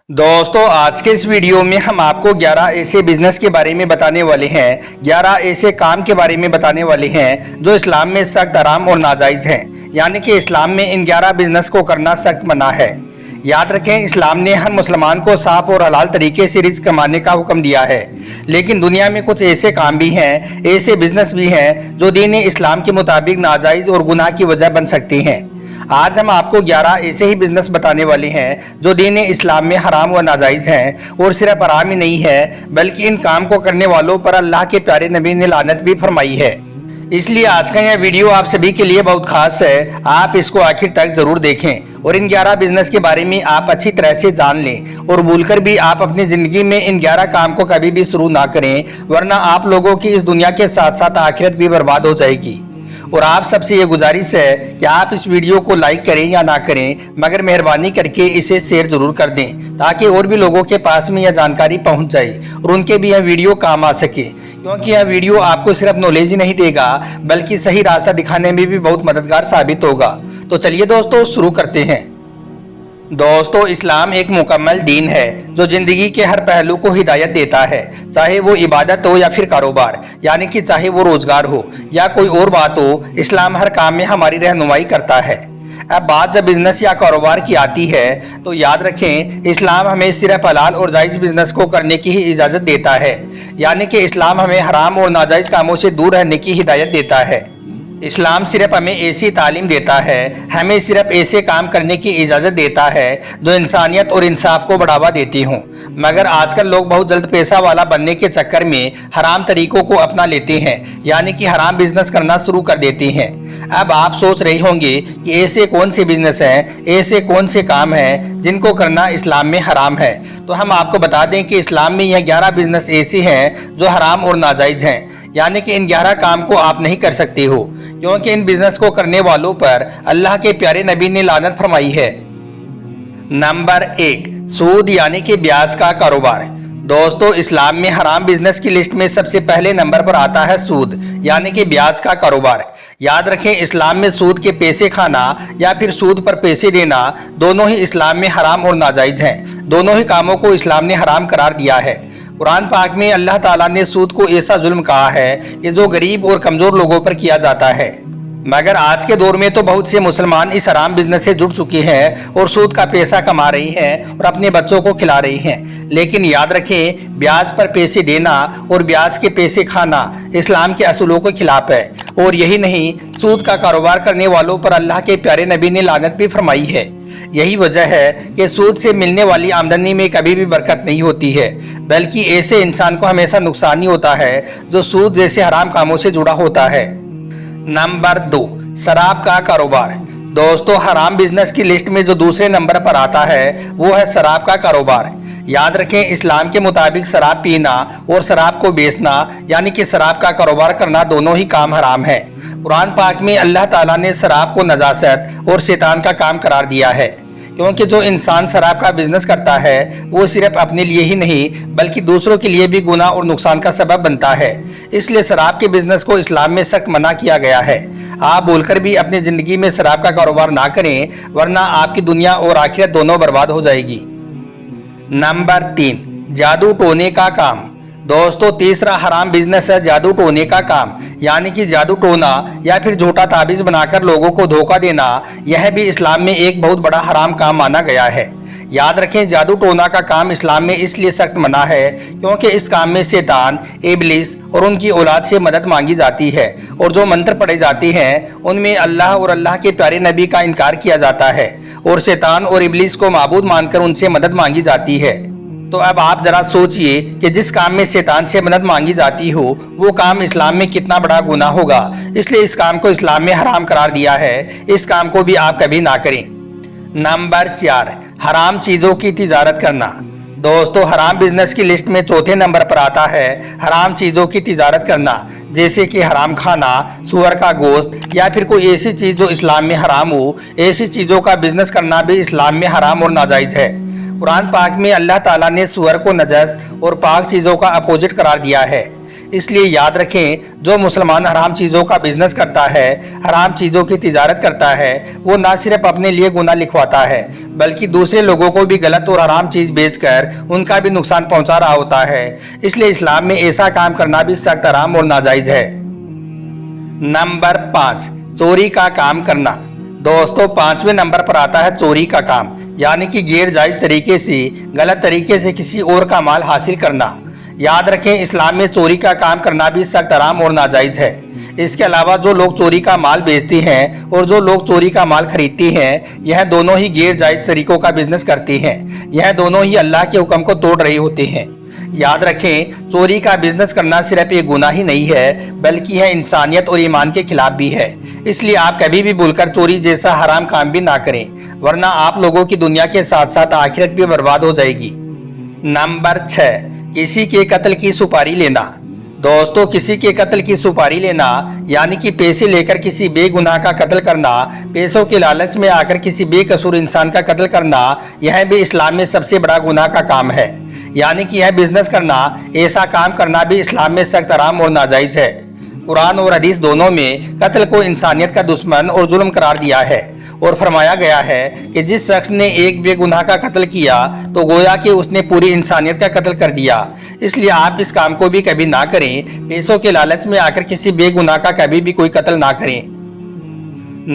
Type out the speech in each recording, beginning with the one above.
दोस्तों आज के इस वीडियो में हम आपको 11 ऐसे बिजनेस के बारे में बताने वाले हैं। 11 ऐसे काम के बारे में बताने वाले हैं जो इस्लाम में सख्त हराम और नाजायज़ हैं, यानी कि इस्लाम में इन 11 बिजनेस को करना सख्त मना है। याद रखें, इस्लाम ने हर मुसलमान को साफ और हलाल तरीके से रिज़्क कमाने का हुक्म दिया है, लेकिन दुनिया में कुछ ऐसे काम भी हैं, ऐसे बिजनेस भी हैं जो दीन इस्लाम के मुताबिक नाजायज़ और गुनाह की वजह बन सकते हैं। आज हम आपको 11 ऐसे ही बिजनेस बताने वाले हैं जो दीन इस्लाम में हराम व नाजायज़ हैं, और सिर्फ हराम ही नहीं है बल्कि इन काम को करने वालों पर अल्लाह के प्यारे नबी ने लानत भी फरमाई है। इसलिए आज का यह वीडियो आप सभी के लिए बहुत खास है, आप इसको आखिर तक जरूर देखें और इन 11 बिजनेस के बारे में आप अच्छी तरह से जान लें, और भूलकर भी आप अपनी ज़िंदगी में इन 11 काम को कभी भी शुरू ना करें, वरना आप लोगों की इस दुनिया के साथ साथ आखिरत भी बर्बाद हो जाएगी। और आप सबसे ये गुजारिश है कि आप इस वीडियो को लाइक करें या ना करें, मगर मेहरबानी करके इसे शेयर जरूर कर दें ताकि और भी लोगों के पास में यह जानकारी पहुंच जाए और उनके भी यह वीडियो काम आ सके, क्योंकि यह वीडियो आपको सिर्फ नॉलेज ही नहीं देगा बल्कि सही रास्ता दिखाने में भी बहुत मददगार साबित होगा। तो चलिए दोस्तों शुरू करते हैं। दोस्तों, इस्लाम एक मुकम्मल दीन है जो ज़िंदगी के हर पहलू को हिदायत देता है, चाहे वो इबादत हो या फिर कारोबार, यानी कि चाहे वो रोज़गार हो या कोई और बात हो, इस्लाम हर काम में हमारी रहनुमाई करता है। अब बात जब बिजनेस या कारोबार की आती है तो याद रखें, इस्लाम हमें सिर्फ हलाल और जायज़ बिजनेस को करने की ही इजाज़त देता है, यानी कि इस्लाम हमें हराम और नाजायज़ कामों से दूर रहने की हिदायत देता है। इस्लाम सिर्फ हमें ऐसी तालीम देता है, हमें सिर्फ ऐसे काम करने की इजाज़त देता है जो इंसानियत और इंसाफ को बढ़ावा देती हों, मगर आजकल लोग बहुत जल्द पैसा वाला बनने के चक्कर में हराम तरीकों को अपना लेते हैं, यानी कि हराम बिजनेस करना शुरू कर देते हैं। अब आप सोच रहे होंगे कि ऐसे कौन से बिजनेस हैं, ऐसे कौन से काम हैं जिनको करना इस्लाम में हराम है। तो हम आपको बता दें कि इस्लाम में यह 11 बिजनेस ऐसे हैं जो हराम और नाजायज़ हैं, यानी कि इन 11 काम को आप नहीं कर सकते हो, क्योंकि इन बिजनेस को करने वालों पर अल्लाह के प्यारे नबी ने लानत फरमाई है। नंबर 1, सूद यानी कि ब्याज का कारोबार। दोस्तों, इस्लाम में हराम बिजनेस की लिस्ट में सबसे पहले नंबर पर आता है सूद यानी कि ब्याज का कारोबार। याद रखें, इस्लाम में सूद के पैसे खाना या फिर सूद पर पैसे देना दोनों ही इस्लाम में हराम और नाजायज़ हैं। दोनों ही कामों को इस्लाम ने हराम करार दिया है। कुरान पाक में अल्लाह ताला ने सूद को ऐसा जुल्म कहा है कि जो गरीब और कमज़ोर लोगों पर किया जाता है, मगर आज के दौर में तो बहुत से मुसलमान इस हराम बिजनेस से जुड़ चुके हैं और सूद का पैसा कमा रही हैं और अपने बच्चों को खिला रही हैं। लेकिन याद रखें, ब्याज पर पैसे देना और ब्याज के पैसे खाना इस्लाम के असूलों के खिलाफ है। और यही नहीं, सूद का कारोबार करने वालों पर अल्लाह के प्यारे नबी ने लानत भी फरमाई है। यही वजह है कि सूद से मिलने वाली आमदनी में कभी भी बरकत नहीं होती है, बल्कि ऐसे इंसान को हमेशा नुकसान ही होता है जो सूद जैसे हराम कामों से जुड़ा होता है। नंबर 2, शराब का कारोबार। दोस्तों, हराम बिजनेस की लिस्ट में जो दूसरे नंबर पर आता है वो है शराब का कारोबार। याद रखें, इस्लाम के मुताबिक शराब पीना और शराब को बेचना यानी कि शराब का कारोबार करना दोनों ही काम हराम है। कुरान पाक में अल्लाह ताला ने शराब को नजासत और शैतान का काम करार दिया है, क्योंकि जो इंसान शराब का बिजनेस करता है वो सिर्फ अपने लिए ही नहीं बल्कि दूसरों के लिए भी गुनाह और नुकसान का सबब बनता है। इसलिए शराब के बिजनेस को इस्लाम में सख्त मना किया गया है। आप बोलकर भी अपनी ज़िंदगी में शराब का कारोबार ना करें, वरना आपकी दुनिया और आखिरत दोनों बर्बाद हो जाएगी। नंबर 3, जादू टोने का काम। दोस्तों, तीसरा हराम बिजनेस है जादू टोने का काम, यानी कि जादू टोना या फिर झूठा ताबीज़ बनाकर लोगों को धोखा देना। यह भी इस्लाम में एक बहुत बड़ा हराम काम माना गया है। याद रखें, जादू टोना का काम इस्लाम में इसलिए सख्त मना है क्योंकि इस काम में शैतान, इब्लिस और उनकी औलाद से मदद मांगी जाती है, और जो मंत्र पढ़े जाते हैं उनमें अल्लाह और अल्लाह के प्यारे नबी का इनकार किया जाता है, और शैतान और इब्लिस को माबूद मानकर उनसे मदद मांगी जाती है। तो अब आप जरा सोचिए कि जिस काम में शैतान से मदद मांगी जाती हो वो काम इस्लाम में कितना बड़ा गुनाह होगा। इसलिए इस काम को इस्लाम में हराम करार दिया है। इस काम को भी आप कभी ना करें। नंबर 4, हराम चीज़ों की तिजारत करना। दोस्तों, हराम बिजनेस की लिस्ट में चौथे नंबर पर आता है हराम चीज़ों की तिजारत करना, जैसे कि हराम खाना, सूअर का गोश्त या फिर कोई ऐसी चीज़ जो इस्लाम में हराम हो। ऐसी चीज़ों का बिजनेस करना भी इस्लाम में हराम और नाजायज़ है। कुरान पाक में अल्लाह ताला ने सूअर को नजस और पाक चीज़ों का अपोजिट करार दिया है। इसलिए याद रखें, जो मुसलमान हराम चीज़ों का बिजनेस करता है, हराम चीज़ों की तिजारत करता है, वो ना सिर्फ अपने लिए गुनाह लिखवाता है बल्कि दूसरे लोगों को भी गलत और हराम चीज़ बेचकर उनका भी नुकसान पहुंचा रहा होता है। इसलिए इस्लाम में ऐसा काम करना भी सख्त हराम और नाजायज़ है। नंबर 5, चोरी का काम करना। दोस्तों 5वें नंबर पर आता है चोरी का काम, यानी कि गैर जायज़ तरीके से, गलत तरीके से किसी और का माल हासिल करना। याद रखें, इस्लाम में चोरी का काम करना भी सख्त हराम और नाजायज़ है। इसके अलावा जो लोग चोरी का माल बेचते हैं और जो लोग चोरी का माल खरीदते हैं, यह दोनों ही गैर जायज़ तरीकों का बिजनेस करते हैं। यह दोनों ही अल्लाह के हुक्म को तोड़ रहे होते हैं। याद रखें, चोरी का बिजनेस करना सिर्फ एक गुनाह ही नहीं है बल्कि यह इंसानियत और ईमान के खिलाफ भी है। इसलिए आप कभी भी भूलकर चोरी जैसा हराम काम भी ना करें, वरना आप लोगों की दुनिया के साथ साथ आखिरत भी बर्बाद हो जाएगी। नंबर 6, किसी के कत्ल की सुपारी लेना। दोस्तों किसी के कत्ल की सुपारी लेना यानी कि पैसे लेकर किसी बेगुनाह का कत्ल करना, पैसों के लालच में आकर किसी बेकसूर इंसान का कत्ल करना, यह भी इस्लाम में सबसे बड़ा गुनाह का काम है। यानी कि यह बिजनेस करना, ऐसा काम करना भी इस्लाम में सख्त हराम और नाजायज़ है। कुरान और हदीस दोनों में कत्ल को इंसानियत का दुश्मन और जुल्म करार दिया है और फरमाया गया है कि जिस शख्स ने एक बेगुनाह का कत्ल किया तो गोया कि उसने पूरी इंसानियत का कत्ल कर दिया। इसलिए आप इस काम को भी कभी ना करें, पैसों के लालच में आकर किसी बेगुनाह का कभी भी कोई कत्ल ना करें।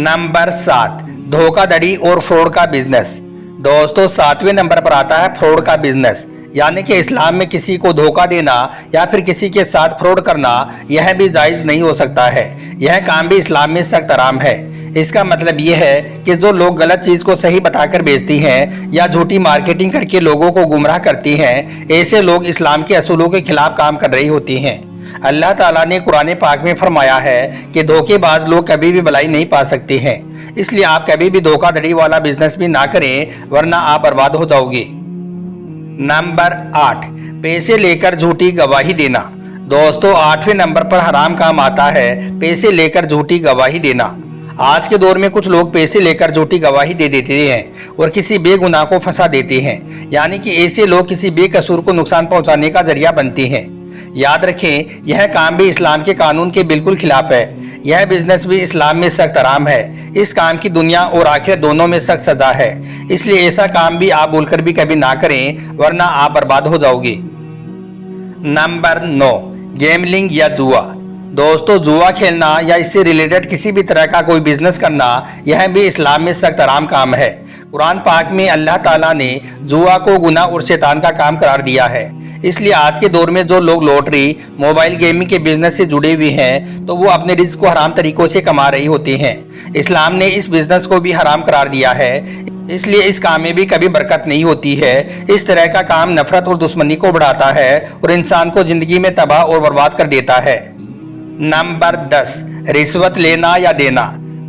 नंबर 7, धोखाधड़ी और फ्रॉड का बिजनेस। दोस्तों 7वें नंबर पर आता है फ्रॉड का बिजनेस, यानी कि इस्लाम में किसी को धोखा देना या फिर किसी के साथ फ्रॉड करना, यह भी जायज़ नहीं हो सकता है। यह काम भी इस्लाम में सख्त हराम है। इसका मतलब यह है कि जो लोग गलत चीज़ को सही बताकर बेचती हैं या झूठी मार्केटिंग करके लोगों को गुमराह करती हैं, ऐसे लोग इस्लाम के असूलों के खिलाफ काम कर रही होती हैं। अल्लाह ताला ने कुरान पाक में फरमाया है कि धोखेबाज लोग कभी भी भलाई नहीं पा सकते हैं। इसलिए आप कभी भी धोखाधड़ी वाला बिजनेस भी ना करें, वरना आप बर्बाद हो जाओगे। नंबर 8, पैसे लेकर झूठी गवाही देना। दोस्तों 8वें नंबर पर हराम काम आता है पैसे लेकर झूठी गवाही देना। आज के दौर में कुछ लोग पैसे लेकर झूठी गवाही दे देते हैं और किसी बेगुनाह को फंसा देते हैं, यानी कि ऐसे लोग किसी बेकसूर को नुकसान पहुंचाने का जरिया बनते हैं। याद रखें, यह काम भी इस्लाम के कानून के बिल्कुल खिलाफ है। यह बिजनेस भी इस्लाम में सख्त हराम है। इस काम की दुनिया और आखिरत दोनों में सख्त सजा है। इसलिए ऐसा काम भी आप भूलकर भी कभी ना करें, वरना आप बर्बाद हो जाओगे। नंबर 9, गैमलिंग या जुआ। दोस्तों जुआ खेलना या इससे रिलेटेड किसी भी तरह का कोई बिजनेस करना, यह भी इस्लाम में सख्त हराम काम है। कुरान पाक में अल्लाह ताला ने जुआ को गुनाह और शैतान का काम करार दिया है। इसलिए आज के दौर में जो लोग लॉटरी, मोबाइल गेमिंग के बिजनेस से जुड़े हुए हैं, तो वो अपने रिस्क को हराम तरीकों से कमा रही होते हैं। इस्लाम ने इस बिजनेस को भी हराम करार दिया है। इसलिए इस काम में भी कभी बरकत नहीं होती है। इस तरह का काम नफरत और दुश्मनी को बढ़ाता है और इंसान को जिंदगी में तबाह और बर्बाद कर देता है। नंबर 10, रिश्वत लेना या देना।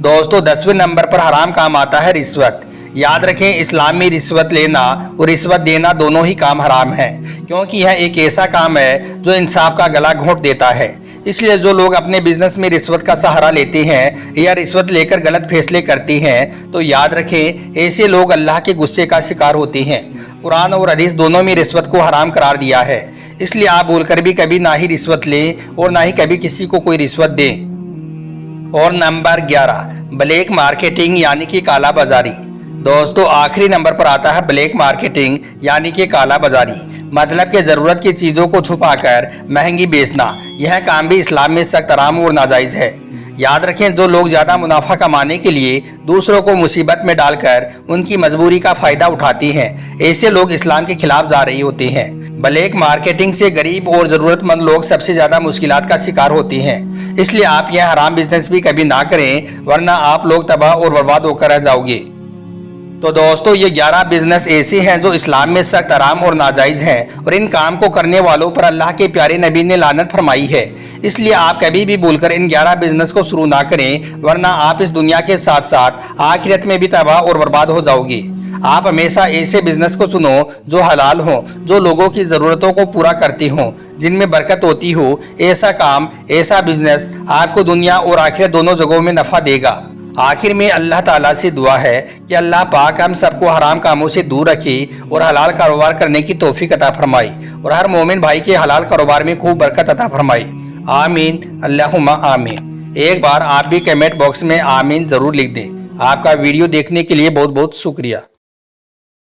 दोस्तों 10वें नंबर पर हराम काम आता है रिश्वत। याद रखें, इस्लाम में रिश्वत लेना और रिश्वत देना दोनों ही काम हराम है, क्योंकि यह एक ऐसा काम है जो इंसाफ का गला घोंट देता है। इसलिए जो लोग अपने बिजनेस में रिश्वत का सहारा लेते हैं या रिश्वत लेकर गलत फैसले करते हैं, तो याद रखें ऐसे लोग अल्लाह के गुस्से का शिकार होते हैं। कुरान और हदीस दोनों में रिश्वत को हराम करार दिया है। इसलिए आप भूलकर भी कभी ना ही रिश्वत लें और ना ही कभी किसी को कोई रिश्वत दें। और नंबर 11, ब्लैक मार्केटिंग यानी कि काला बाजारी। दोस्तों आखिरी नंबर पर आता है ब्लैक मार्केटिंग यानी कि काला बाजारी, मतलब कि ज़रूरत की चीज़ों को छुपाकर महंगी बेचना। यह काम भी इस्लाम में सख्त हराम और नाजायज़ है। याद रखें, जो लोग ज़्यादा मुनाफा कमाने के लिए दूसरों को मुसीबत में डालकर उनकी मजबूरी का फ़ायदा उठाते हैं, ऐसे लोग इस्लाम के खिलाफ जा रहे होते हैं। ब्लैक मार्केटिंग से गरीब और ज़रूरतमंद लोग सबसे ज़्यादा मुश्किलात का शिकार होते हैं। इसलिए आप यह हराम बिजनेस भी कभी ना करें, वरना आप लोग तबाह और बर्बाद होकर रह जाओगे। तो दोस्तों ये 11 बिजनेस ऐसे हैं जो इस्लाम में सख्त हराम और नाजायज़ हैं और इन काम को करने वालों पर अल्लाह के प्यारे नबी ने लानत फरमाई है। इसलिए आप कभी भी भूलकर इन 11 बिजनेस को शुरू ना करें, वरना आप इस दुनिया के साथ साथ आखिरत में भी तबाह और बर्बाद हो जाओगे। आप हमेशा ऐसे बिजनेस को चुनो जो हलाल हो, जो लोगों की ज़रूरतों को पूरा करते हों, जिनमें बरकत होती हो। ऐसा काम, ऐसा बिजनेस आपको दुनिया और आखिरत दोनों जगहों में नफ़ा देगा। آخر میں اللہ تعالیٰ سے دعا ہے کہ اللہ پاک ہم سب کو حرام کاموں سے دور رکھے اور حلال کاروبار کرنے کی توفیق عطا فرمائی اور ہر مومن بھائی کے حلال کاروبار میں خوب برکت عطا فرمائی۔ آمین اللہم آمین۔ ایک بار آپ بھی کمنٹ باکس میں آمین ضرور لکھ دیں۔ آپ کا ویڈیو دیکھنے کے لیے بہت بہت شکریہ۔